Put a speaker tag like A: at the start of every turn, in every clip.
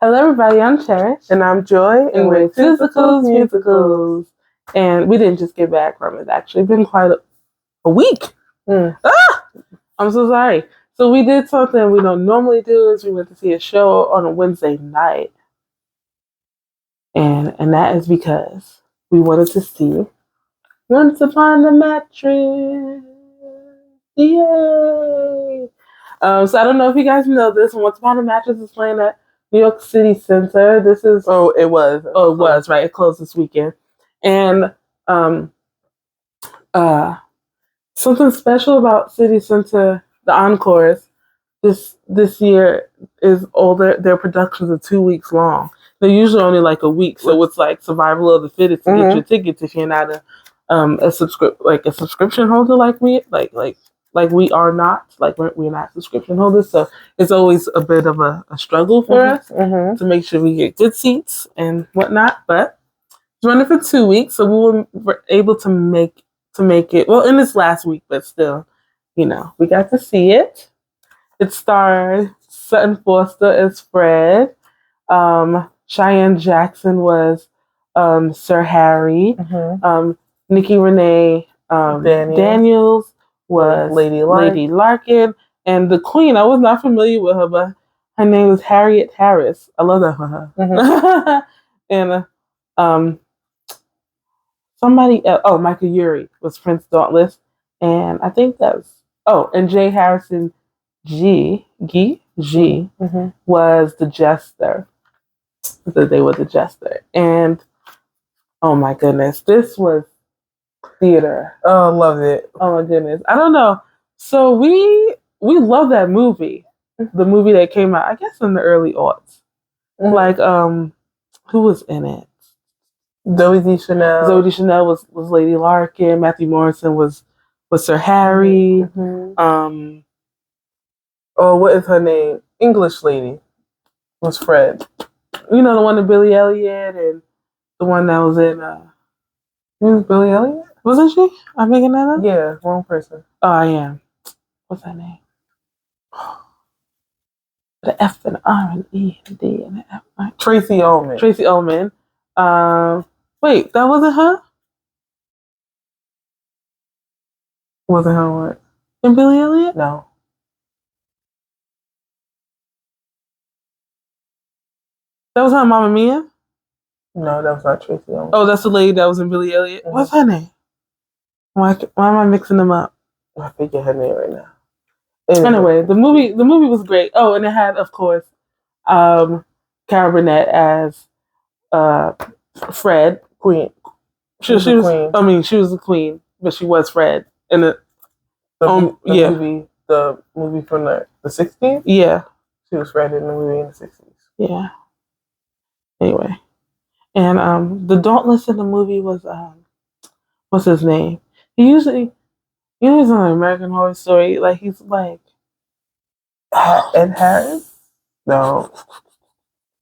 A: Hello, everybody. I'm Cherish.
B: And I'm Joy.
A: And we're Physicals Musicals. And we didn't just get back from it. It's actually been quite a week. I'm so sorry. So we did something we don't normally do is we went to see a show on a Wednesday night. And that is because we wanted to see Once Upon a Mattress. Yay! So I don't know if you guys know this. Once Upon a Mattress is playing at New York City Center. This is
B: it was
A: right. It closed this weekend, and something special about City Center, the Encores, this year is older. Their productions are 2 weeks long. They're usually only like a week, so it's like survival of the fittest to get your tickets if you're not a subscription holder like we are not. Like we're not subscription holders, so it's always a bit of a struggle for us to make sure we get good seats and whatnot. But it's running for 2 weeks, so we were able to make it well in this last week, but still, we got to see it. It starred Sutton Foster as Fred. Cheyenne Jackson was Sir Harry. Nikki Renee Daniels was Lady Larkin. And the Queen, I was not familiar with her, but her name is Harriet Harris. I love that for her. And somebody else, Michael Urie was Prince Dauntless. And I think and Jay Harrison G was the jester. So they were the jester. And oh my goodness, this was theater.
B: Oh, I loved it.
A: Oh my goodness. I don't know. So we love that movie. The movie that came out, I guess, in the early aughts. Like, who was in it?
B: Zooey Deschanel.
A: Zooey Deschanel was Lady Larkin. Matthew Morrison was Sir Harry.
B: What is her name? English lady was Fred.
A: You know, the one in Billy Elliot and the one that was in
B: was Billy Elliot?
A: Wasn't she? I'm making that up?
B: Yeah, wrong person.
A: Oh, I am. What's her name? The F and R and E and D and the F.
B: Tracy Ullman.
A: Wait, that wasn't her?
B: Wasn't her what?
A: In Billy Elliot?
B: No.
A: That was her Mamma Mia?
B: No, that was not Tracy Ullman.
A: Oh, that's the lady that was in Billy Elliot? What's her name? Why am I mixing them up?
B: I forget her name right now.
A: Anyway, the movie was great. Oh, and it had, of course, Carol Burnett as Fred.
B: Queen.
A: She was queen. I mean, she was the queen, but she was Fred in the
B: movie from the 60s.
A: Yeah,
B: she was Fred in the movie in the 60s.
A: Yeah. Anyway, and the Dauntless in the movie was what's his name? He usually, he's on American Horror Story. Like he's like
B: Ed Harris. No,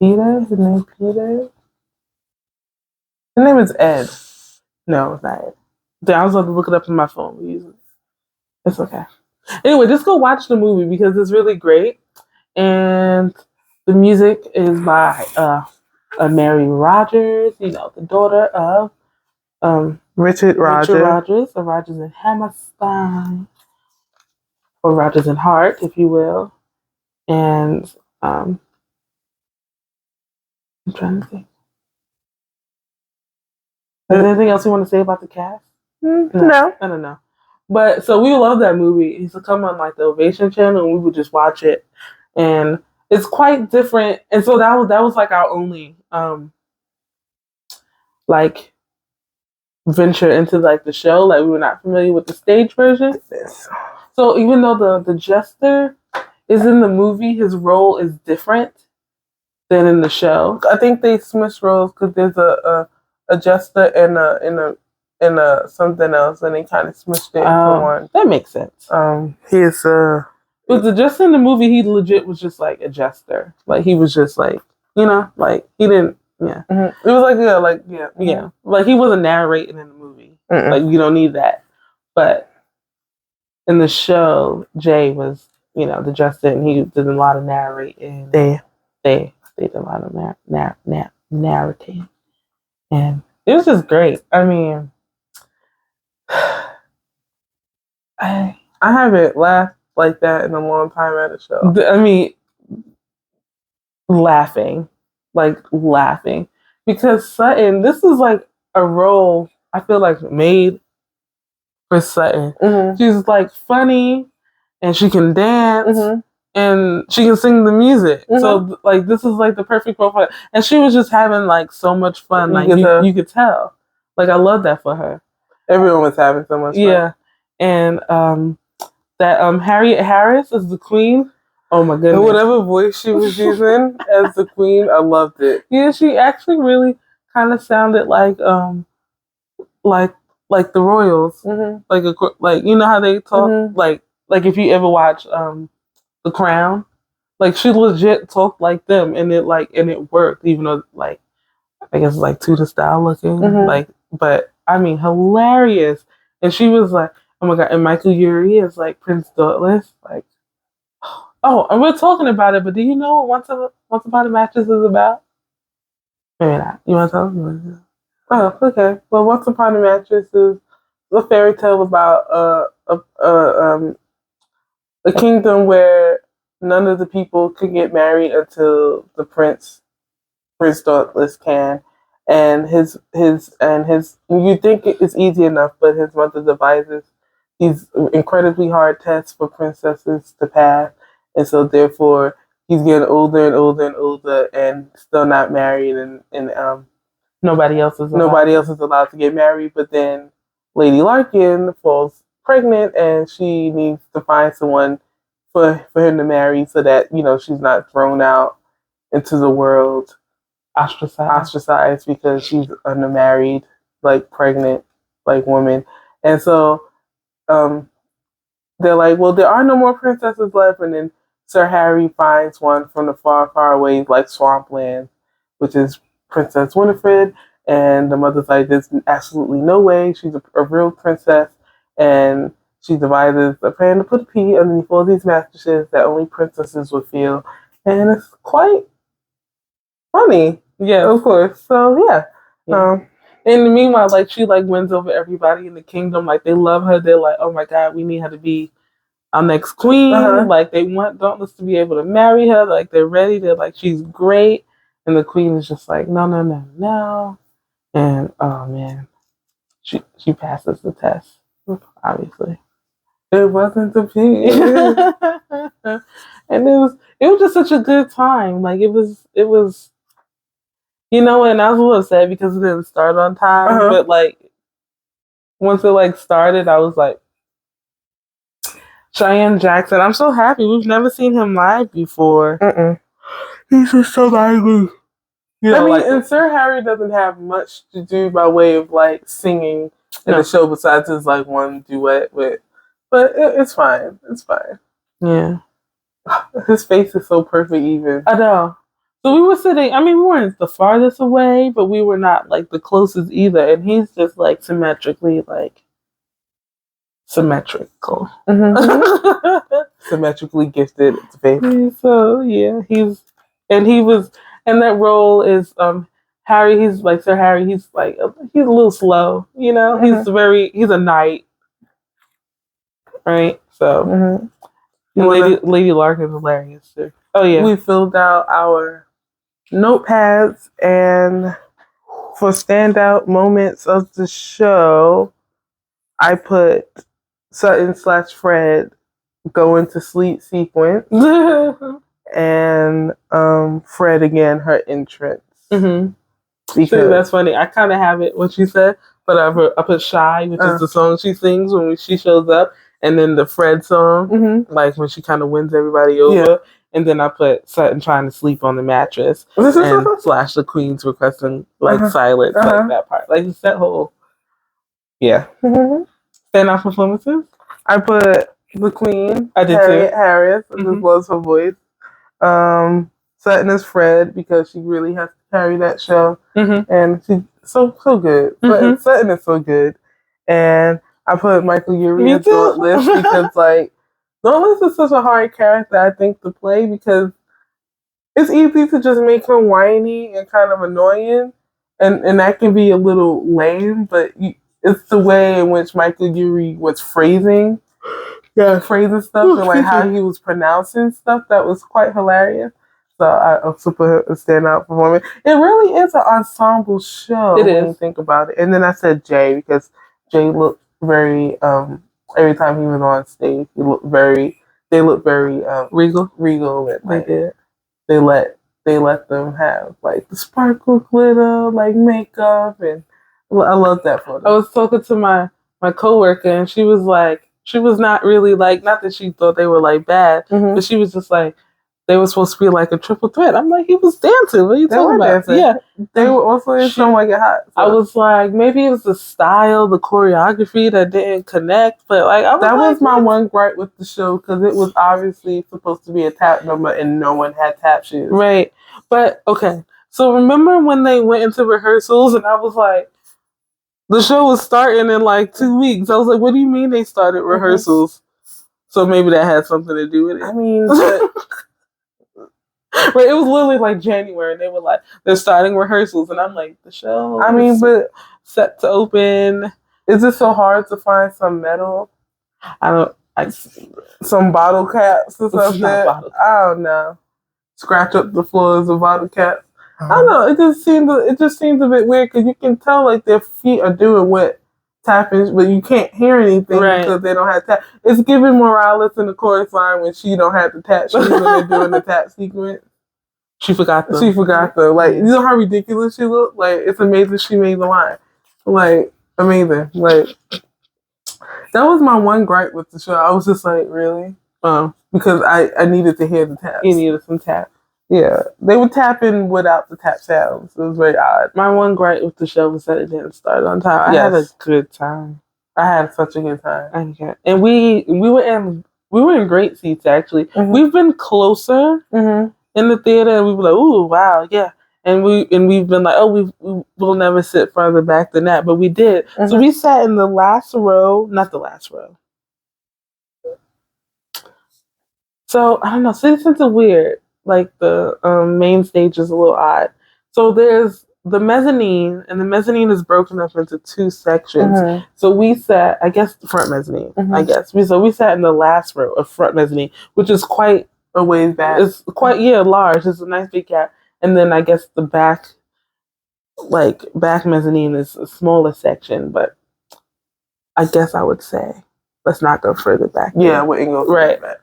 B: Peter. His name Peter. His name is Ed.
A: No, it's not Ed. I was about to look it up in my phone. It's okay. Anyway, just go watch the movie because it's really great, and the music is by Mary Rogers. You know, the daughter of
B: Richard Rogers
A: of Rogers and Hammerstein, or Rogers and Hart, if you will. And I'm trying to think. Is there anything else you want to say about the cast?
B: No.
A: I don't know. But so we love that movie. It used to come on like the Ovation channel, and we would just watch it. And it's quite different. And so that was like our only like venture into like the show. Like we were not familiar with the stage version.
B: Yes.
A: So even though the jester is in the movie, his role is different than in the show.
B: I think they switched roles because there's a jester and a something else, and they kind of smushed it into one.
A: That makes sense.
B: He's
A: but the jester in the movie, he legit was just like a jester. Like he was just like, like he didn't. Yeah,
B: it was like
A: yeah. Like he wasn't narrating in the movie. Like you don't need that. But in the show, Jay was, the jester, and he did a lot of narrating.
B: They
A: did a lot of narrating, and it was just great. I mean,
B: I haven't laughed like that in a long time at a show.
A: I mean, laughing, because Sutton. This is like a role I feel like made for Sutton.
B: Mm-hmm.
A: She's like funny, and she can dance.
B: Mm-hmm.
A: And she can sing the music. Mm-hmm. So, like, this is, like, the perfect profile. And she was just having, like, so much fun. Like, you could tell. Like, I love that for her.
B: Everyone was having so much fun.
A: Yeah. And that Harriet Harris is the queen. Oh, my goodness.
B: And whatever voice she was using as the queen, I loved it.
A: Yeah, she actually really kind of sounded like the royals. Mm-hmm. Like, you know how they talk? Mm-hmm. Like if you ever watch The Crown, like she legit talked like them, and it worked, even though like I guess like Tudor style looking, mm-hmm. But I mean hilarious. And she was like, oh my god, and Michael Urie is like Prince Dauntless, like oh, and we're talking about it, but do you know what Once Upon a Mattress is about? Maybe not. You want to tell me?
B: Oh, okay. Well, Once Upon a Mattress is a fairy tale about a kingdom where none of the people could get married until the Prince Dauntless can, and his you think it's easy enough, but his mother devises these incredibly hard tests for princesses to pass, and so therefore he's getting older and older and older, and still not married, and
A: nobody else is
B: allowed to get married. But then Lady Larkin falls pregnant, and she needs to find someone for him to marry, so that she's not thrown out into the world ostracized because she's unmarried, like pregnant, like woman. And so they're like, well, there are no more princesses left. And then Sir Harry finds one from the far, far away, like swampland, which is Princess Winifred. And the mother's like, there's absolutely no way. She's a real princess. And she devises a plan to put a pea underneath all these mattresses that only princesses would feel. And it's quite funny.
A: Yeah,
B: of course. So yeah.
A: And meanwhile, like she like wins over everybody in the kingdom. Like they love her. They're like, oh my god, we need her to be our next queen. Uh-huh. Like they want Dauntless to be able to marry her. Like they're ready. They're like, she's great. And the queen is just like, no. And oh man, she passes the test. Obviously,
B: it wasn't the pea.
A: And it was just such a good time. Like it was. And I was a little sad because it didn't start on time. Uh-huh. But like once it like started, I was like, Cheyenne Jackson. I'm so happy. We've never seen him live before. He's just so angry.
B: And Sir Harry doesn't have much to do by way of like singing in the show besides his like one duet with, but it's fine. It's fine.
A: Yeah.
B: His face is so perfect even.
A: I know. So we were sitting, we weren't the farthest away, but we were not like the closest either. And he's just like symmetrically like symmetrical.
B: Mm-hmm. Symmetrically gifted face.
A: So yeah, and that role is Harry. He's like Sir Harry. He's like he's a little slow, Mm-hmm. He's a knight, right? So mm-hmm. Lady Larkin is hilarious too. Oh yeah,
B: we filled out our notepads, and for standout moments of the show, I put Sutton/Fred going to sleep sequence. And Fred again, her entrance.
A: Mm-hmm. Because that's funny. I kind of have it what she said, but I put "Shy," which is the song she sings when she shows up, and then the Fred song, mm-hmm. like when she kind of wins everybody over, and then I put Sutton trying to sleep on the mattress, and / the Queen's requesting like silence, like that part, like it's that whole, yeah. Mm-hmm. Standout performances.
B: I put the Queen.
A: I did
B: Harriet Harris. I just loves her voice. Sutton is Fred because she really has to carry that show, mm-hmm. and she's so good. Mm-hmm. But Sutton is so good, and I put Michael Urie as Dauntless because like Dauntless is such a hard character I think to play because it's easy to just make him whiny and kind of annoying, and that can be a little lame. But it's the way in which Michael Urie was phrasing stuff and like how he was pronouncing stuff that was quite hilarious. So I also put a standout performance. It really is an ensemble show when you think about it. And then I said Jay because Jay looked very every time he was on stage, they looked very regal. And, like, they let them have like the sparkle glitter, like makeup, and I love that photo.
A: I was talking to my coworker, and she was like, she was not really like, not that she thought they were like bad, but she was just like, they were supposed to be like a triple threat. I'm like, he was dancing. What are you talking about?
B: Dancing. Yeah, they were also in Some Like It Hot. So.
A: I was like, maybe it was the style, the choreography that didn't connect, but like that
B: was my one gripe with the show because it was obviously supposed to be a tap number and no one had tap shoes.
A: Right, but okay. So remember when they went into rehearsals and I was like, the show was starting in like 2 weeks. I was like, what do you mean they started rehearsals? So maybe that had something to do with it.
B: I mean,
A: right, it was literally like January, and they were like, they're starting rehearsals, and I'm like, the show.
B: I mean, but
A: set to open.
B: Is it so hard to find some metal? Some bottle caps or something. I don't know. Scratch up the floors of bottle caps. I don't know. It just seems a bit weird because you can tell like their feet are doing what tapping, but you can't hear anything because they don't have tap. It's giving Morales in the chorus line when she don't have the tap shoes when they're doing the tap sequence.
A: She forgot them.
B: Like, you know how ridiculous she looked? Like, it's amazing she made the line. Like, amazing. Like, that was my one gripe with the show. I was just like, really? Because I needed to hear the taps.
A: You needed some tap.
B: Yeah, they were tapping without the tap sounds. It was very odd.
A: My one gripe with the show was that it didn't start on time. I had a good time.
B: I had such a good time.
A: Okay. And we were in great seats actually. We've been closer in the theater, and we were like, ooh, wow, yeah. And we've been like, oh, we'll never sit further back than that, but we did. So we sat in the last row, not the last row. So I don't know. Citizens are weird. Like the main stage is a little odd. So there's the mezzanine, and the mezzanine is broken up into two sections. So we sat, I guess, the front mezzanine. I guess we sat in the last row of front mezzanine, which is quite
B: a ways back.
A: It's quite large. It's a nice big gap. And then I guess the back mezzanine is a smaller section, but I guess I would say let's not go further back.
B: Yeah, we can go further back.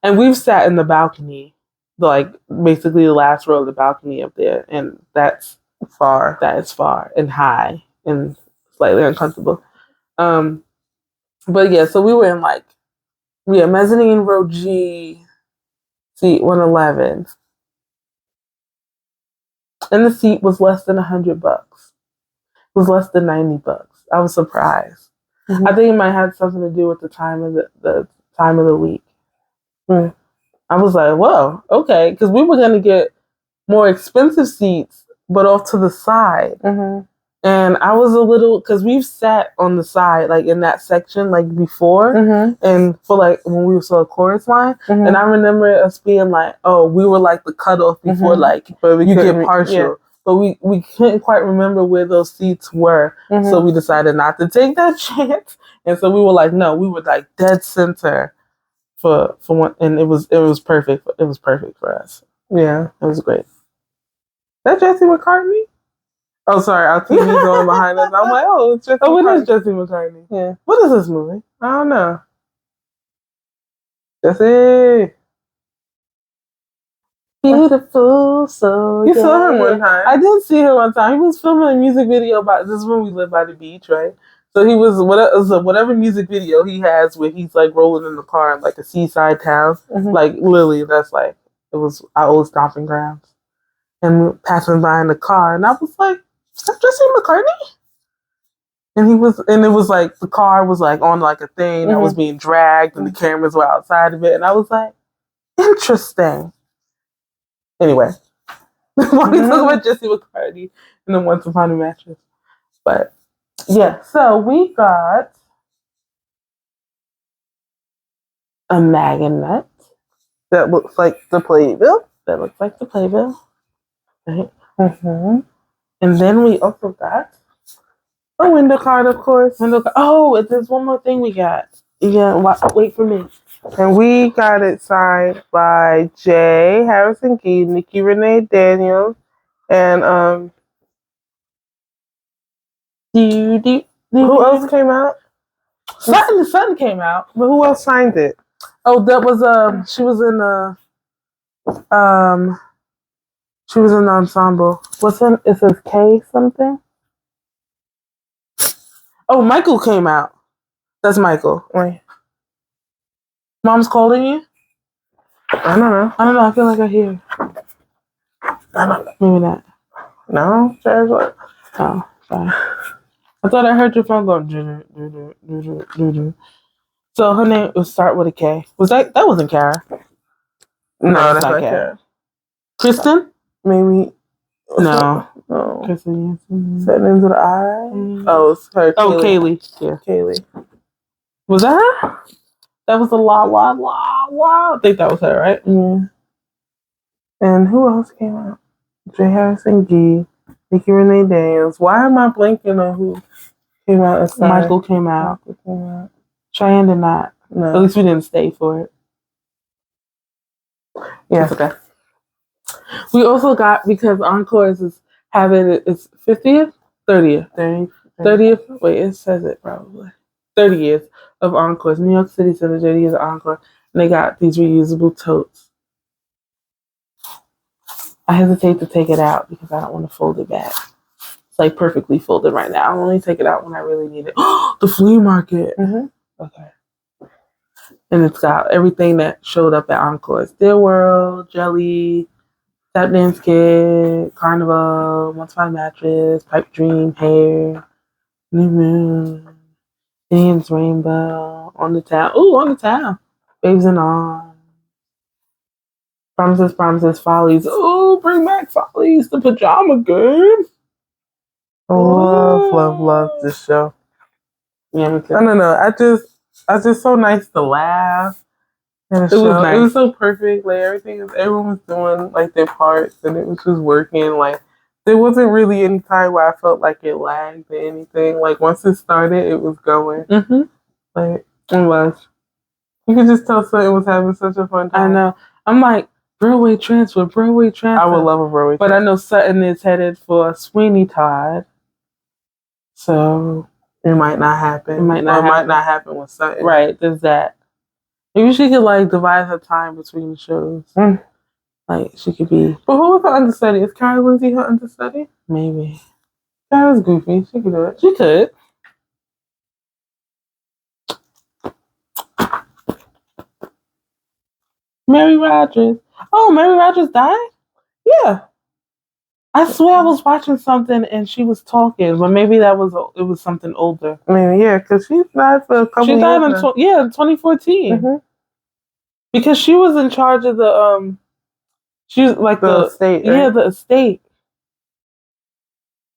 A: And we've sat in the balcony, like basically the last row of the balcony up there, and that's far. That is far and high and slightly uncomfortable. But yeah, so we were in mezzanine row G, seat 111, and the seat was less than $100. It was less than $90. I was surprised. I think it might have something to do with the time of the time of the week. I was like, whoa, okay, because we were going to get more expensive seats, but off to the side. And I was a little, because we've sat on the side, like in that section, like before, and for like when we saw a chorus line, and I remember us being like, oh, we were like the cutoff before, like you get partial. But we couldn't quite remember where those seats were, so we decided not to take that chance. And so we were like, no, we were like dead center for one, and it was perfect. It was perfect for us. Yeah, it was great.
B: That Jesse McCartney? Oh, sorry, our TV's going behind us. I'm like, oh, it's Jesse McCartney.
A: It is Jesse McCartney.
B: Yeah.
A: What is this movie?
B: I don't know. Jesse.
A: Beautiful, so
B: you saw him one time.
A: I did see him one time. He was filming a music video about this when we live by the beach, right? So he was whatever music video he has where he's like rolling in the car in like a seaside town. Like literally, that's like it was our old stomping grounds. And passing by in the car, and I was like, "Is that Jesse McCartney?" And it was like the car was like on like a thing that was being dragged, and the cameras were outside of it, and I was like, "Interesting." Anyway, why we talk about Jesse McCartney and then Once Upon a Mattress? But yeah, so we got a magnet
B: that looks like the playbill.
A: that looks like the playbill. Right?
B: Mm-hmm.
A: And then we also got
B: a window card, of course.
A: Oh, there's one more thing we got. Yeah, wait for me.
B: And we got it signed by Jay, Harrison Key, Nikki Renee Daniels, and who else came out?
A: Sutton came out.
B: But who else signed it?
A: Oh, that was she was in she was in the ensemble. What's in it says K something? Oh, Michael came out. That's Michael.
B: Wait.
A: Mom's calling you?
B: I don't know.
A: I feel like I hear.
B: I don't know.
A: Maybe not.
B: No? There's what?
A: Oh, sorry. I thought I heard your phone going. So her name would start with a K. Was that wasn't Kara?
B: No, that's not Kara.
A: Kristen?
B: Maybe.
A: No.
B: No.
A: Kristen.
B: Setting into the eye. Oh, it's her.
A: Oh, Kaylee. Yeah.
B: Kaylee.
A: Was that her? That was the la. I think that was her, right?
B: Yeah. And who else came out? Jay Harrison Gee, Nikki Renee Daniels. Why am I blanking on who came out aside?
A: Michael came out. Cheyenne did not.
B: No.
A: At least we didn't stay for it.
B: Yeah.
A: Okay. We also got, because Encores is having its 50th? 30th. 30th? Wait, it says it probably. 30 years of Encores. New York City Center, 30 years of Encore. And they got these reusable totes. I hesitate to take it out because I don't want to fold it back. It's like perfectly folded right now. I'll only take it out when I really need it. The flea market.
B: Mm-hmm.
A: Okay. And it's got everything that showed up at Encore. Steel World, Jelly, Tap Dance Kid, Carnival, Once Upon a Mattress, Pipe Dream, Hair, New Moon, Indian's Rainbow, On the Town. Ooh, On the Town. Babes in Arms. Promises, Follies. Ooh, bring back Follies, the pajama game.
B: Love this show.
A: Yeah, me too.
B: I don't know. I just so nice to laugh.
A: It was nice.
B: It was so perfect. Like everyone was doing like their parts, and it was just working. Like there wasn't really any time where I felt like it lagged or anything. Like once it started, it was going.
A: Mm-hmm.
B: Like it was. You could just tell Sutton was having such a fun time.
A: I know. I'm like, Broadway transfer.
B: I would love a Broadway transfer.
A: But I know Sutton is headed for Sweeney Todd. So
B: it might not happen. It might not happen with Sutton.
A: Right, there's that. Maybe she could like divide her time between the shows. Like she could be.
B: But who was her understudy? Is Kara Lindsay her understudy?
A: Maybe.
B: Kara's goofy. She could do it.
A: She could. Mary Rogers. Oh, Mary Rogers died?
B: Yeah.
A: I swear I was watching something and she was talking, but maybe it was something older.
B: Maybe, yeah, because she died for a couple years.
A: She died in 2014.
B: Mm-hmm.
A: Because she was in charge of the she was like the
B: estate.
A: Right? Yeah,
B: the
A: estate.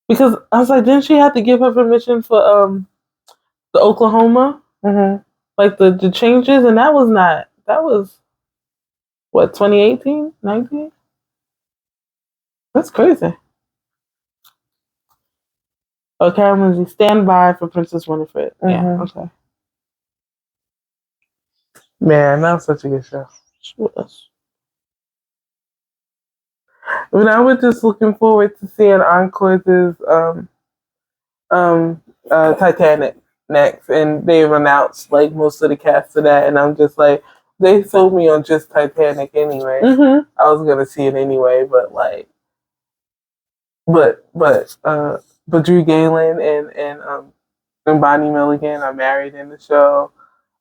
A: Because I was like, didn't she have to give her permission for the Oklahoma?
B: Mm-hmm.
A: Like the changes, and that was what, 2018, 19? That's crazy. Oh, Karen Lindsay, stand by for Princess Winifred. Mm-hmm. Yeah, okay.
B: Man, that was such a good show.
A: She was.
B: But I was just looking forward to seeing Encore's Titanic next, and they've announced like most of the cast of that, and I'm just like, they sold me on just Titanic anyway.
A: Mm-hmm.
B: I was gonna see it anyway, but like, but Drew Galen and Bonnie Milligan are married in the show.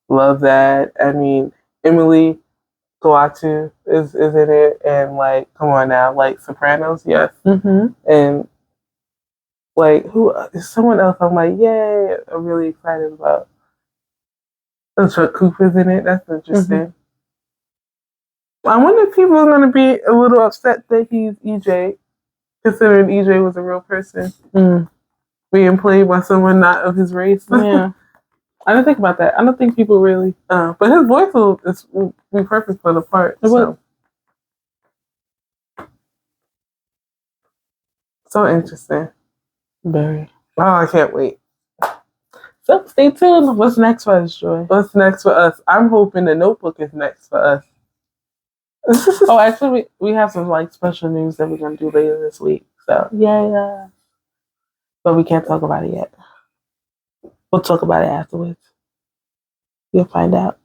B: Love that. I mean, Emily Kawatu is in it, and like, come on now, like Sopranos, yes, and like who is someone else? I'm like, yay! I'm really excited about. Chuck Cooper's in it. That's interesting. I wonder if people are going to be a little upset that he's EJ, considering EJ was a real person being played by someone not of his race.
A: Yeah. I didn't think about that. I don't think people really.
B: But his voice will be perfect for the part. So. So interesting.
A: Very.
B: Oh, I can't wait.
A: So stay tuned. What's next for us, Joy?
B: What's next for us? I'm hoping the Notebook is next for us.
A: Oh, actually, we have some like special news that we're gonna do later this week. So yeah. But we can't talk about it yet. We'll talk about it afterwards. You'll find out.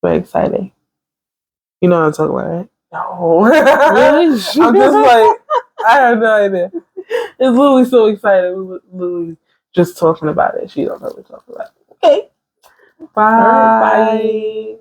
A: Very exciting. You know what I'm talking about, right?
B: No.
A: Really?
B: I'm just like, I have no idea.
A: It's literally so excited. We were literally just talking about it. She don't know what we're talking about. Okay.
B: Bye.
A: All right, bye.